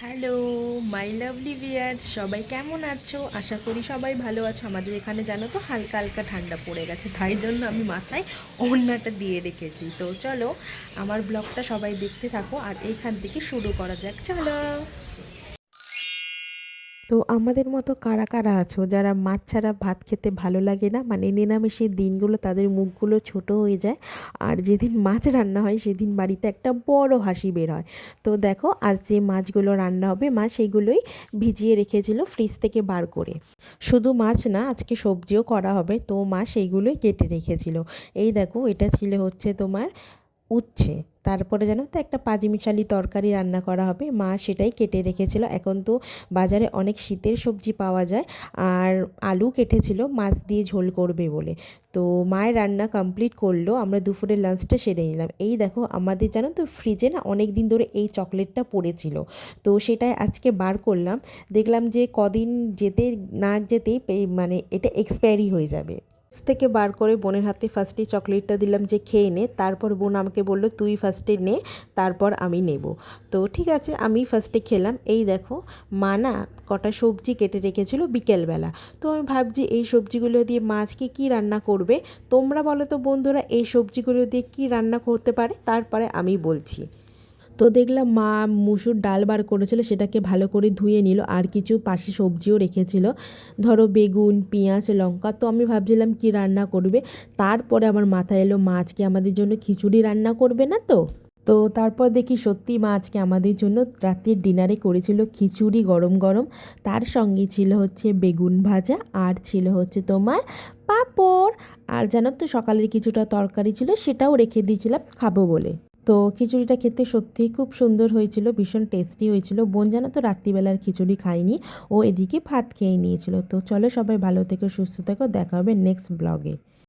Hello my lovely viewers, সবাই কেমন আছো? আশা করি সবাই ভালো আছো। আমাদের এখানে জানো তো হালকা হালকা ঠান্ডা পড়ে গেছে, তাই জন্য আমি মাথায় ওড়নাটা দিয়ে রেখেছি। তো চলো আমার ব্লগটা সবাই দেখতে থাকো, আর এইখান থেকে শুরু করা যাক, চলো। তো আমাদের মতো কারা কারা আছো যারা মাছ ছাড়া ভাত খেতে ভালো লাগে না, মানে নিরামিষের দিনগুলো তাদের মুখগুলো ছোট হয়ে যায়, আর যেদিন মাছ রান্না হয় সেদিন বাড়িতে একটা বড় হাসি বের হয়। তো দেখো আজ যে মাছগুলো রান্না হবে মা সেগুলোই ভিজিয়ে রেখেছিল ফ্রিজ থেকে বার করে। শুধু মাছ না, আজকে সবজিও করা হবে, তো মা সেইগুলোই কেটে রেখেছিল। এই দেখো এটা ছিল হচ্ছে তোমার উচ্ছে। তারপরে জানো তো একটা পাঁচমিশালি তরকারি রান্না করা হবে, মা সেটাই কেটে রেখেছিল। এখন তো বাজারে অনেক শীতের সবজি পাওয়া যায়, আর আলু কেটেছিল মাছ দিয়ে ঝোল করবে বলে। তো মায়ের রান্না কমপ্লিট করলো, আমরা দুপুরের লাঞ্চটা সেরে নিলাম। এই দেখো আমাদের জানো তো ফ্রিজে না অনেক দিন ধরে এই চকলেটটা পড়েছিল, তো সেটাই আজকে বার করলাম। দেখলাম যে কদিন যেতে না যেতেই মানে এটা এক্সপায়ারি হয়ে যাবে। থেকে বার করে বোনের হাতে ফার্স্টে চকলেটটা দিলাম যে খেয়ে নে, তারপর বোন আমাকে বলল তুই ফার্স্টে নে, তারপর আমি নেব। তো ঠিক আছে আমি ফার্স্টে খেলাম। এই দেখো মা না কটা সবজি কেটে রেখেছিল বিকেলবেলা, তো আমি ভাবছি এই সবজিগুলো দিয়ে মা আজকে কী রান্না করবে। তোমরা বলো তো বন্ধুরা এই সবজিগুলো দিয়ে কী রান্না করতে পারে, তারপরে আমি বলছি। তো দেখলাম মা মুসুর ডাল বার করেছিল, সেটাকে ভালো করে ধুয়ে নিল, আর কিছু পাশে সবজিও রেখেছিল, ধরো বেগুন পেঁয়াজ লঙ্কা। তো আমি ভাবছিলাম কি রান্না করবে, তারপরে আমার মাথায় এলো মা আজকে আমাদের জন্য খিচুড়ি রান্না করবে না তো। তো তারপর দেখি সত্যি মা আজকে আমাদের জন্য রাতের ডিনারে করেছিল খিচুড়ি গরম গরম, তার সঙ্গে ছিল হচ্ছে বেগুন ভাজা, আর ছিল হচ্ছে তোমার পাঁপড়। আর জানো তো সকালের কিছুটা তরকারি ছিল, সেটাও রেখে দিয়েছিলাম খাবো বলে। তো খিচুড়িটা খেতে সত্যিই খুব সুন্দর হয়েছিল, ভীষণ টেস্টি হয়েছিল। বোন জানো তো রাত্রিবেলার খিচুড়ি খায়নি, ও এদিকে ভাত খেয়ে নিয়েছিল। তো চলো সবাই ভালো থেকো সুস্থ থেকো, দেখা হবে নেক্সট ব্লগে।